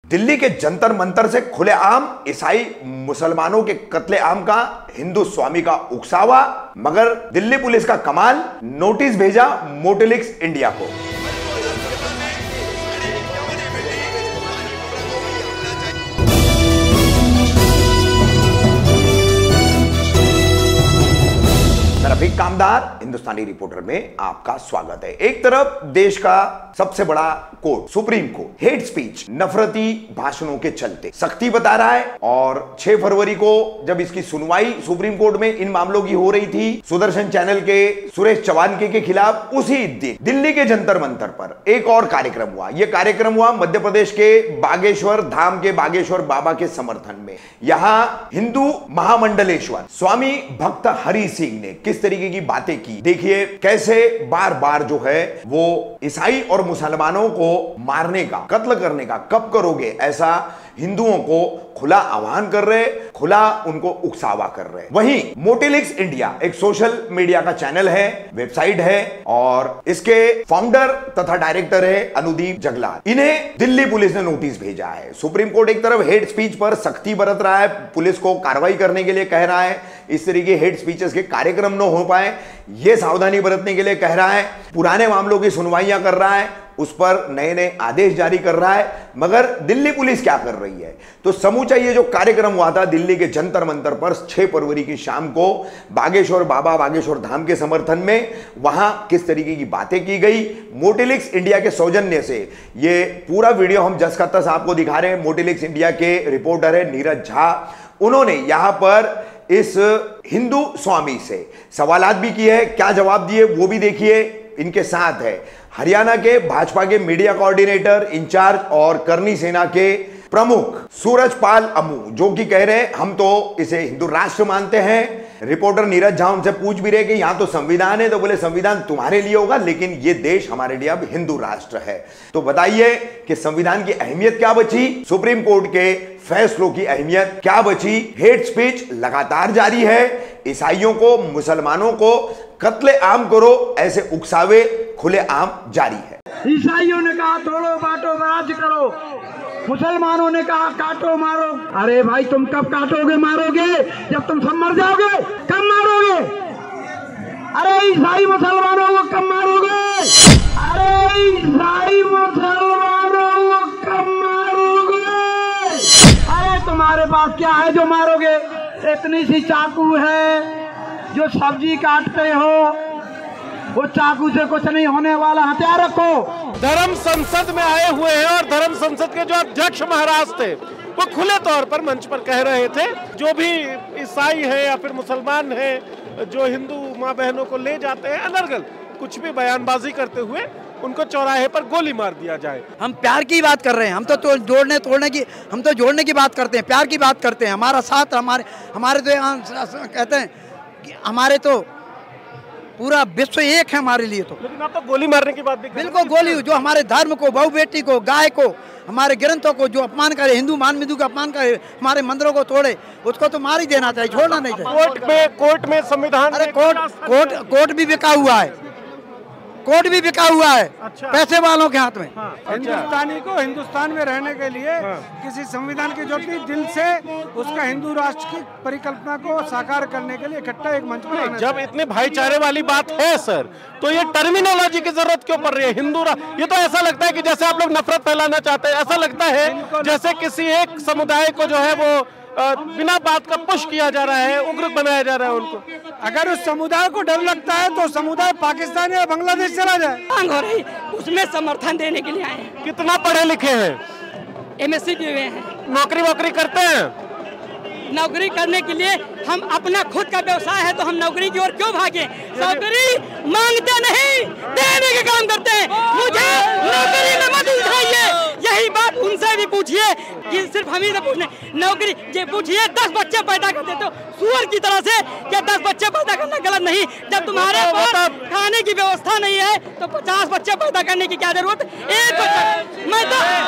दिल्ली के जंतर मंतर से खुलेआम ईसाई मुसलमानों के कत्लेआम का हिंदू स्वामी का उकसावा, मगर दिल्ली पुलिस का कमाल, नोटिस भेजा मोटेलिक्स इंडिया को। रफीक कामदार हिंदुस्तानी रिपोर्टर में आपका स्वागत है। एक तरफ देश का सबसे बड़ा court supreme court hate speech, नफरती भाषणों के चलते सख्ती बता रहा है, और 6 फरवरी को जब इसकी सुनवाई सुप्रीम कोर्ट में इन मामलों की हो रही थी, सुदर्शन चैनल के सुरेश चवानके के खिलाफ, उसी दिन दिल्ली के जंतर मंतर पर एक और कार्यक्रम हुआ। यह कार्यक्रम हुआ मध्य प्रदेश के बागेश्वर धाम के बागेश्वर बाबा के समर्थन में। यहां हिंदू महामंडलेश्वर स्वामी भक्त हरि सिंह ने किस तरीके की बातें की, देखिए कैसे बार बार जो है वो ईसाई और मुसलमानों को मारने का, कत्ल करने का कब करोगे, ऐसा हिंदुओं को खुला आह्वान कर रहे, खुला उनको उकसावा कर रहे। वहीं मोटेलिक्स इंडिया एक सोशल मीडिया का चैनल है, वेबसाइट है, और इसके फाउंडर तथा डायरेक्टर है अनुदीप जगलाल। इन्हें दिल्ली पुलिस ने नोटिस भेजा है। सुप्रीम कोर्ट एक तरफ हेट स्पीच पर सख्ती बरत रहा है, पुलिस को कार्रवाई करने के लिए कह रहा है, इस तरीके हेट स्पीचेस के कार्यक्रम न हो पाए यह सावधानी बरतने के लिए कह रहा है, पुराने मामलों की सुनवाइयां कर रहा है, उस पर नए नए आदेश जारी कर रहा है। मगर दिल्ली पुलिस क्या कर रही है? तो समूचा ये जो कार्यक्रम हुआ था दिल्ली के जंतर मंतर पर 6 फरवरी की शाम को बागेश्वर बाबा बागेश्वर धाम के समर्थन में, वहां किस तरीके की बातें की गई, मोटेलिक्स इंडिया के सौजन्य से ये पूरा वीडियो हम जस का तस आपको दिखा रहे हैं। मोटेलिक्स इंडिया के रिपोर्टर है नीरज झा, उन्होंने यहां पर इस हिंदू स्वामी से सवालात भी किए हैं, क्या जवाब दिए वो भी देखिए। इनके साथ है हरियाणा के भाजपा के मीडिया कोऑर्डिनेटर इंचार्ज और करनी सेना के प्रमुख सूरजपाल अमू, जो कि कह रहे हैं हम तो इसे हिंदू राष्ट्र मानते हैं। रिपोर्टर नीरज झा उनसे पूछ भी रहे कि यहां तो संविधान है, तो बोले संविधान तुम्हारे लिए होगा, लेकिन ये देश हमारे लिए अब हिंदू राष्ट्र है। तो बताइए कि संविधान की अहमियत क्या बची, सुप्रीम कोर्ट के फैसलों की अहमियत क्या बची। हेट स्पीच लगातार जारी है, ईसाइयों को मुसलमानों को कत्ले आम करो ऐसे उकसावे खुलेआम जारी है। ईसाइयों ने कहा तोड़ो बांटो राज करो, मुसलमानों ने कहा काटो मारो। अरे भाई तुम कब काटोगे मारोगे? जब तुम सब मर जाओगे। कब मारोगे? अरे ईसाई मुसलमानों को कब मारोगे? अरे ईसाई मुसलमानों को कब मारोगे? अरे तुम्हारे पास क्या है जो मारोगे? इतनी सी चाकू है जो सब्जी काटते हो, वो चाकू से कुछ नहीं होने वाला, हथियार रखो। धर्म संसद में आए हुए हैं और धर्म संसद के जो अध्यक्ष महाराज थे वो खुले तौर पर मंच पर कह रहे थे जो भी ईसाई है या फिर मुसलमान है जो हिंदू माँ बहनों को ले जाते हैं, अनर्गल कुछ भी बयानबाजी करते हुए उनको चौराहे पर गोली मार दिया जाए। हम प्यार की बात कर रहे हैं, हम तो जोड़ने की बात करते हैं, प्यार की बात करते हैं। हमारा साथ हमारे तो कहते हैं कि हमारे तो पूरा विश्व एक है हमारे लिए। तो लेकिन आप तो गोली मारने की बात भी बिल्कुल, गोली जो हमारे धर्म को, बहु बेटी को, गाय को, हमारे ग्रंथों को जो अपमान करे, हिंदू मान बिंदु का अपमान करे, हमारे मंदिरों को तोड़े, उसको तो मार ही देना चाहिए, छोड़ना नहीं चाहिए। कोर्ट में संविधान, अरे कोर्ट भी बिका हुआ है, कोर्ट भी बिका हुआ है। अच्छा। पैसे वालों के हाथ में। हाँ। हिंदुस्तानी को हिंदुस्तान में रहने के लिए किसी संविधान की जरूरत नहीं, दिल से उसका हिंदू राष्ट्र की परिकल्पना को साकार करने के लिए इकट्ठा एक मंच पर। जब इतने भाईचारे वाली बात है सर, तो ये टर्मिनोलॉजी की जरूरत क्यों पड़ रही है? हिंदू ये तो ऐसा लगता है कि जैसे आप लोग नफरत फैलाना चाहते हैं, ऐसा लगता है जैसे किसी एक समुदाय को जो है वो बिना बात का पुश किया जा रहा है, उग्र बनाया जा रहा है उनको। अगर उस समुदाय को डर लगता है तो समुदाय पाकिस्तान या बांग्लादेश चला जाए। मांग हो रही, उसमें समर्थन देने के लिए आए हैं। कितना पढ़े लिखे हैं? MSc किए हुए हैं। नौकरी वोकरी करते हैं? नौकरी करने के लिए हम अपना खुद का व्यवसाय है तो हम नौकरी की ओर क्यों भागे? नौकरी मांगते नहीं, देने के काम करते हैं। मुझे नौकरी में मत उलझाइए, यही बात उनसे भी पूछिए कि सिर्फ हम ही से पूछने। नौकरी ये पूछिए 10 बच्चे पैदा कर देते हो सुअर की तरह से, क्या 10 बच्चे पैदा करना गलत नहीं? जब तुम्हारे पास खाने की व्यवस्था नहीं है तो 50 बच्चे पैदा करने की क्या जरूरत? एक बच्चा।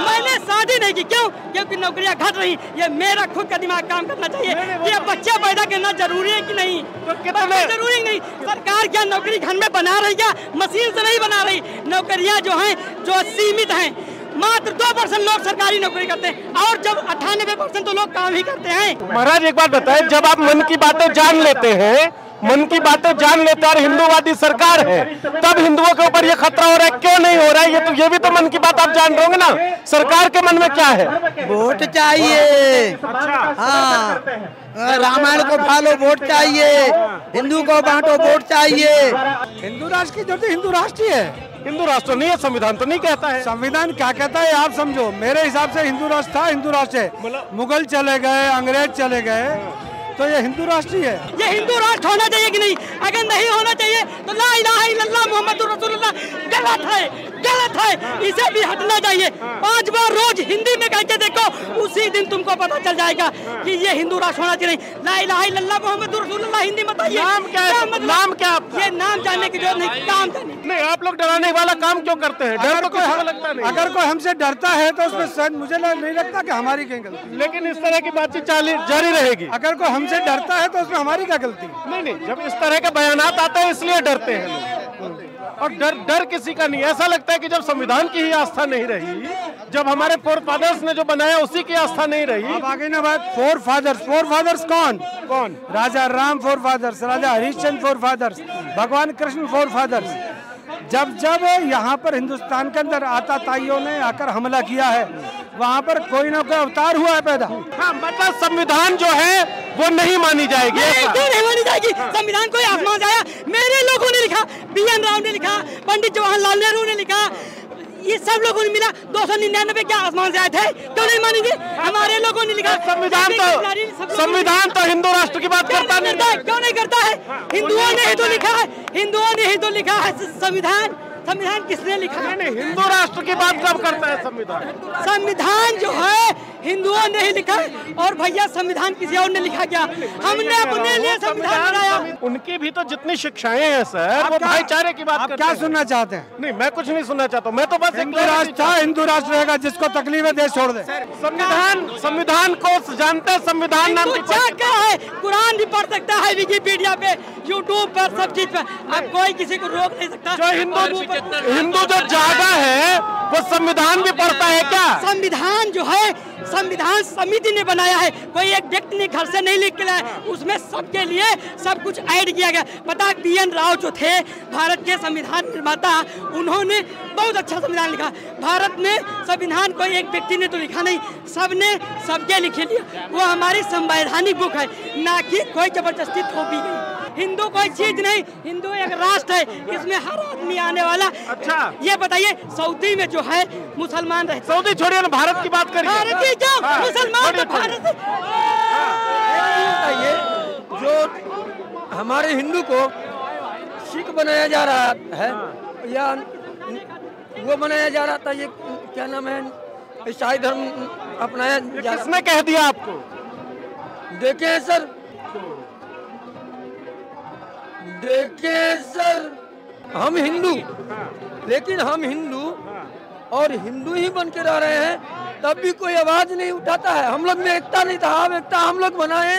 मैंने शादी नहीं की, क्यों? क्योंकि नौकरियां घट रही। ये मेरा खुद का दिमाग काम करना चाहिए कि अब बच्चे पैदा करना जरूरी है कि नहीं? तो कितना जरूरी नहीं। सरकार क्या नौकरी घर में बना रही है? मशीन से नहीं बना रही। नौकरियां जो हैं जो सीमित हैं मात्र 2% लोग सरकारी नौकरी करते हैं और जब 98% तो लोग काम ही करते हैं। महाराज एक बात बताएं, जब आप मन की बातें जान लेते हैं, मन की बातें जान लेते हैं और हिंदूवादी सरकार है, तब हिंदुओं के ऊपर ये खतरा हो रहा है, क्यों नहीं हो रहा है? ये भी तो मन की बात आप जान रहे होंगे ना, सरकार के मन में क्या है? वोट चाहिए। हाँ, रामायण को फॉलो, वोट चाहिए। हिंदू को बांटो, वोट चाहिए। हिंदू राष्ट्र की जरूरत हिंदू राष्ट्र ही है। हिंदू राष्ट्र नहीं है, संविधान तो नहीं कहता है। संविधान क्या कहता है आप समझो। मेरे हिसाब से हिंदू राष्ट्र था, हिंदू राष्ट्र है। मुगल चले गए, अंग्रेज चले गए, तो ये हिंदू राष्ट्र ही है। ये हिंदू राष्ट्र होना चाहिए कि नहीं? अगर नहीं होना चाहिए तो ला इलाहा इल्लल्लाह मुहम्मदुर रसूलुल्लाह गलत है, गलत है, इसे भी हटना चाहिए। 5 बार रोज हिंदी में कह के देखो, उसी दिन तुमको पता चल जाएगा कि ये हिंदू राष्ट्र होना चाहिए। ला इलाहा इल्लल्लाह मुहम्मदुर रसूलुल्लाह हिंदी मत आइए। नाम क्या है? नाम क्या आपका? ये नाम जानने की जरूरत नहीं, काम जानने। नहीं, आप लोग डराने वाला काम क्यों करते हैं? डर तो कुछ लगता नहीं। अगर कोई हमसे डरता है तो उसमें शायद मुझे नहीं लगता कि हमारी कहीं गलती। लेकिन इस तरह की बातचीत जारी रहेगी। अगर कोई हमसे डरता है तो उसमें हमारी क्या गलती? नहीं, जब इस तरह के बयानात आते हैं इसलिए डरते हैं लोग। और डर किसी का नहीं। ऐसा लगता है कि जब संविधान की ही आस्था नहीं रही, जब हमारे फोर फादर्स ने जो बनाया उसी की आस्था नहीं रही। अब आगे ना बात, फोर फादर्स कौन? राजा राम फोर फादर्स, राजा हरिश्चंद्र फोर फादर्स, भगवान कृष्ण फोर फादर्स। जब यहाँ पर हिंदुस्तान के अंदर आताताइयों ने आकर हमला किया है, वहाँ पर कोई ना कोई अवतार हुआ है पैदा। हाँ, मतलब संविधान जो है वो नहीं मानी जाएगी। क्यों नहीं मानी जाएगी? संविधान कोई आसमान से आया? मेरे लोगों ने लिखा, BN राव ने लिखा, पंडित जवाहरलाल नेहरू ने लिखा, ये सब लोगों ने मिला। 299 क्या आसमान से आए थे? क्यों नहीं मानेंगे? हमारे लोगों ने लिखा। संविधान तो हिंदू राष्ट्र की बात करता नहीं। क्यों नहीं करता है? हिंदुओं ने ही तो लिखा है, हिंदुओं ने ही तो लिखा है संविधान। संविधान किसने लिखा है? नहीं, हिंदू राष्ट्र की बात कब करता है संविधान? संविधान जो है हिंदुओं ने ही लिखा है। और भैया संविधान किसी और ने लिखा क्या? हमने अपने लिए संविधान बनाया। उनकी भी तो जितनी शिक्षाएं हैं सर, वो भाईचारे की बात करते हैं। क्या सुनना चाहते हैं? नहीं, मैं कुछ नहीं सुनना चाहता हूँ। मैं तो बस हिंदू राष्ट्र था, हिंदू राष्ट्र रहेगा। जिसको तकलीफ है देश छोड़ दे। संविधान को जानते हैं? संविधान नाम की क्या है? कुरान भी पढ़ सकता है विकिपीडिया पे, यूट्यूब पर, सब चीज पे। अब कोई किसी को रोक नहीं सकता। जो हिंदू जो जागा है वो संविधान भी पढ़ता है क्या? संविधान जो है, संविधान समिति ने बनाया है, कोई एक व्यक्ति ने घर से नहीं लिख के लाया। उसमें सबके लिए सब कुछ ऐड किया गया। पता है BN राव जो थे भारत के संविधान निर्माता, उन्होंने बहुत अच्छा संविधान लिखा। भारत में संविधान कोई एक व्यक्ति ने तो लिखा नहीं, सबने सबके लिखे लिया। वो हमारी संवैधानिक बुक है, ना कि कोई जबरदस्ती थोपी गई। हिंदू कोई चीज नहीं, हिंदू एक राष्ट्र है, इसमें हर आदमी आने वाला। अच्छा, ये बताइए सऊदी में जो है मुसलमान रहे। सऊदी छोड़िए ना, भारत की बात करिए। भारत की क्यों? मुसलमान तो भारत ये जो हमारे हिंदू को सिख बनाया जा रहा है या वो बनाया जा रहा था, ये क्या नाम है, ईसाई धर्म अपनाया जा रहा। किसने कह दिया आपको? देखे सर, हम हिंदू, लेकिन हम हिंदू और हिंदू ही बन के रह रहे हैं, तब भी कोई आवाज नहीं उठाता है। हम लोग में एकता नहीं था। अब एकता हम लोग बनाए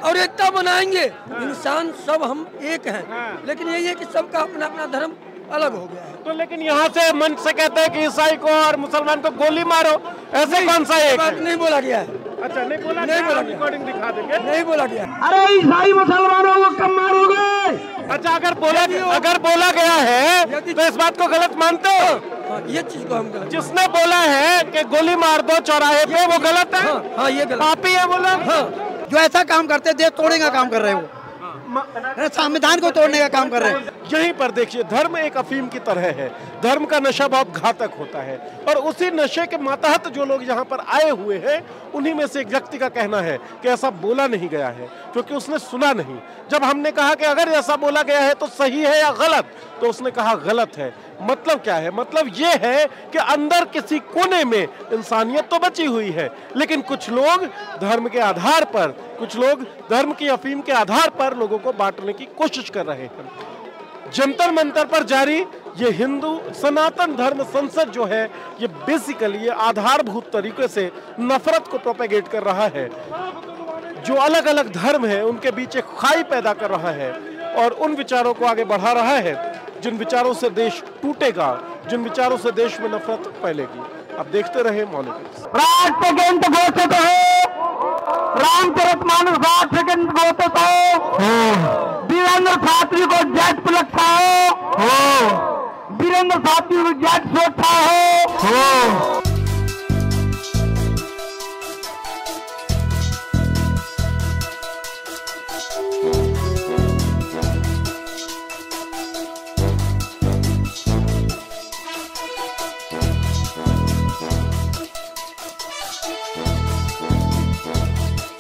और एकता बनाएंगे। इंसान सब हम एक हैं, लेकिन यही है कि सबका अपना अपना धर्म अलग हो गया है। तो लेकिन यहाँ से मंच से कहते हैं कि ईसाई को और मुसलमान को गोली मारो, ऐसे कौन सा एक बात नहीं बोला गया है। अच्छा, नहीं बोला रिकॉर्डिंग दिखा देंगे। नहीं बोला गया। अरे ईसाई मुसलमानों को कब मारोगे? अच्छा, अगर बोला गया है तो इस बात को गलत मानते हो? ये चीज को हम गलत। जिसने बोला है कि गोली मार दो चौराहे पे, वो गलत है। हाँ, ये गलत। पापी है बोला। जो ऐसा काम करते हैं, देश तोड़ने का काम कर रहे हो, संविधान को तोड़ने का काम कर रहे हैं। यहीं पर देखिए, धर्म एक अफीम की तरह है। धर्म का नशा बहुत घातक होता है और उसी नशे के मातहत जो लोग यहाँ पर आए हुए हैं, उन्हीं में से एक व्यक्ति का कहना है कि ऐसा बोला नहीं गया है, क्योंकि उसने सुना नहीं। जब हमने कहा कि अगर ऐसा बोला गया है तो सही है या गलत, तो उसने कहा गलत है। मतलब क्या है? मतलब ये है कि अंदर किसी कोने में इंसानियत तो बची हुई है, लेकिन कुछ लोग धर्म के आधार पर, कुछ लोग धर्म की अफीम के आधार पर लोगों को बांटने की कोशिश कर रहे हैं। जंतर मंतर पर जारी ये हिंदू सनातन धर्म संसद जो है, ये बेसिकली ये आधारभूत तरीके से नफरत को प्रोपेगेट कर रहा है। जो अलग अलग धर्म है उनके बीच एक खाई पैदा कर रहा है और उन विचारों को आगे बढ़ा रहा है जिन विचारों से देश टूटेगा, जिन विचारों से देश में नफरत फैलेगी। अब देखते रहे मॉनिटर्स। 8 सेकंड घोषित हो, रामचरितमानस 8 सेकंड घोषित हो, वीरेंद्र शास्त्री को जेट सुरक्षा हो, वीरेंद्र शास्त्री को जेट सुरक्षा हो।